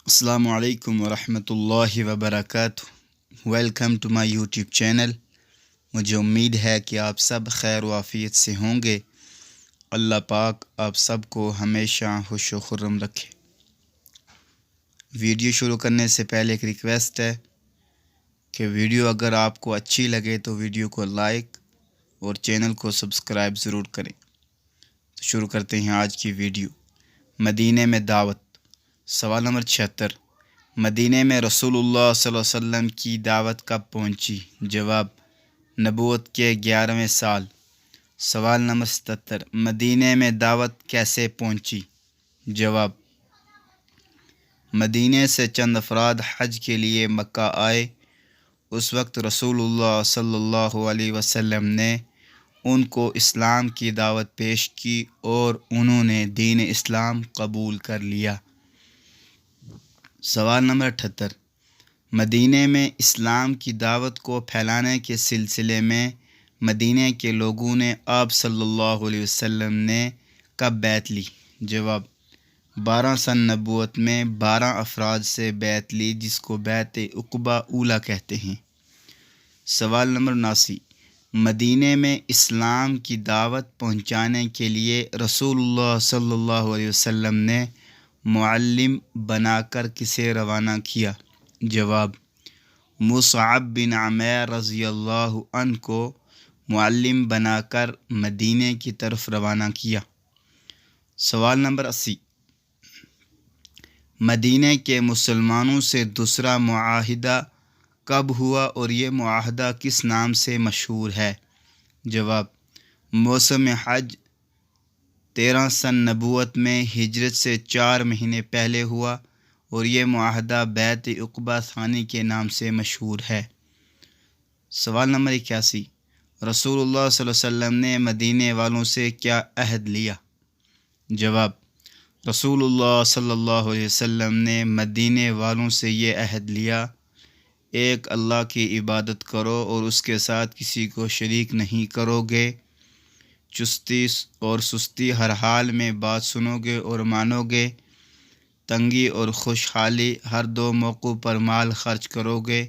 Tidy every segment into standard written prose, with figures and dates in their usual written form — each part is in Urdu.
السلام علیکم ورحمۃ اللہ وبرکاتہ۔ Welcome to my YouTube channel. مجھے امید ہے کہ آپ سب خیر و عافیت سے ہوں گے۔ اللہ پاک آپ سب کو ہمیشہ خوش و خرم رکھے۔ ویڈیو شروع کرنے سے پہلے ایک ریکویسٹ ہے کہ ویڈیو اگر آپ کو اچھی لگے تو ویڈیو کو لائک اور چینل کو سبسکرائب ضرور کریں۔ تو شروع کرتے ہیں آج کی ویڈیو۔ مدینے میں دعوت۔ سوال نمبر 76۔ مدینے میں رسول اللہ صلی اللہ علیہ وسلم کی دعوت کب پہنچی؟ جواب، نبوت کے 11ویں سال۔ سوال نمبر 77۔ مدینے میں دعوت کیسے پہنچی؟ جواب، مدینے سے چند افراد حج کے لیے مکہ آئے۔ اس وقت رسول اللہ صلی اللہ علیہ وسلم نے ان کو اسلام کی دعوت پیش کی اور انہوں نے دین اسلام قبول کر لیا۔ سوال نمبر 78۔ مدینے میں اسلام کی دعوت کو پھیلانے کے سلسلے میں مدینے کے لوگوں نے آپ صلی اللہ علیہ وسلم نے کب بیعت لی؟ جواب، 12 سن نبوت میں 12 افراد سے بیعت لی، جس کو بیعت عقبہ اولیٰ کہتے ہیں۔ سوال نمبر 79۔ مدینے میں اسلام کی دعوت پہنچانے کے لیے رسول اللہ صلی اللہ علیہ وسلم نے معلم بنا کر کسے روانہ کیا؟ جواب، مصعب بن عمیر رضی اللہ عنہ کو معلم بنا کر مدینے کی طرف روانہ کیا۔ سوال نمبر 80۔ مدینے کے مسلمانوں سے دوسرا معاہدہ کب ہوا اور یہ معاہدہ کس نام سے مشہور ہے؟ جواب، موسم حج 13 سن نبوت میں ہجرت سے 4 مہینے پہلے ہوا اور یہ معاہدہ بیعت عقبہ ثانی کے نام سے مشہور ہے۔ سوال نمبر 81۔ رسول اللہ صلی اللہ علیہ وسلم نے مدینے والوں سے کیا عہد لیا؟ جواب، رسول اللہ صلی اللہ علیہ وسلم نے مدینے والوں سے یہ عہد لیا، ایک اللہ کی عبادت کرو اور اس کے ساتھ کسی کو شریک نہیں کرو گے، چستی اور سستی ہر حال میں بات سنو گے اور مانو گے، تنگی اور خوشحالی ہر دو موقعوں پر مال خرچ کرو گے،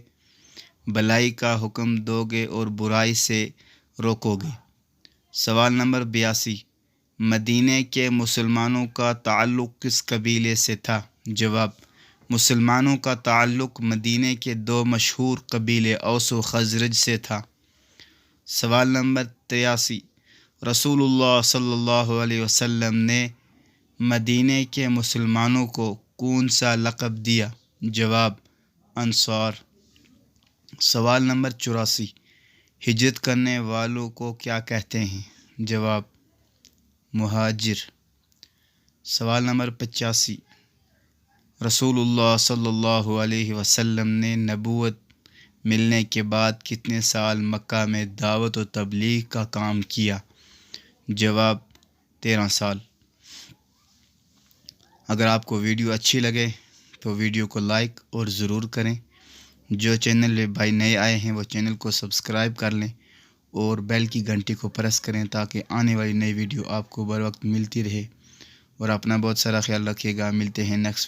بھلائی کا حکم دو گے اور برائی سے روکو گے۔ سوال نمبر 82۔ مدینے کے مسلمانوں کا تعلق کس قبیلے سے تھا؟ جواب، مسلمانوں کا تعلق مدینے کے 2 مشہور قبیلے اوس و خزرج سے تھا۔ سوال نمبر 83۔ رسول اللہ صلی اللہ علیہ وسلم نے مدینے کے مسلمانوں کو کون سا لقب دیا؟ جواب، انصار۔ سوال نمبر 84۔ ہجرت کرنے والوں کو کیا کہتے ہیں؟ جواب، مہاجر۔ سوال نمبر 85۔ رسول اللہ صلی اللہ علیہ وسلم نے نبوت ملنے کے بعد کتنے سال مکہ میں دعوت و تبلیغ کا کام کیا؟ جواب، 13 سال۔ اگر آپ کو ویڈیو اچھی لگے تو ویڈیو کو لائک اور ضرور کریں۔ جو چینل پہ بھائی نئے آئے ہیں وہ چینل کو سبسکرائب کر لیں اور بیل کی گھنٹی کو پریس کریں تاکہ آنے والی نئی ویڈیو آپ کو بر وقت ملتی رہے، اور اپنا بہت سارا خیال رکھیے گا۔ ملتے ہیں نیکسٹ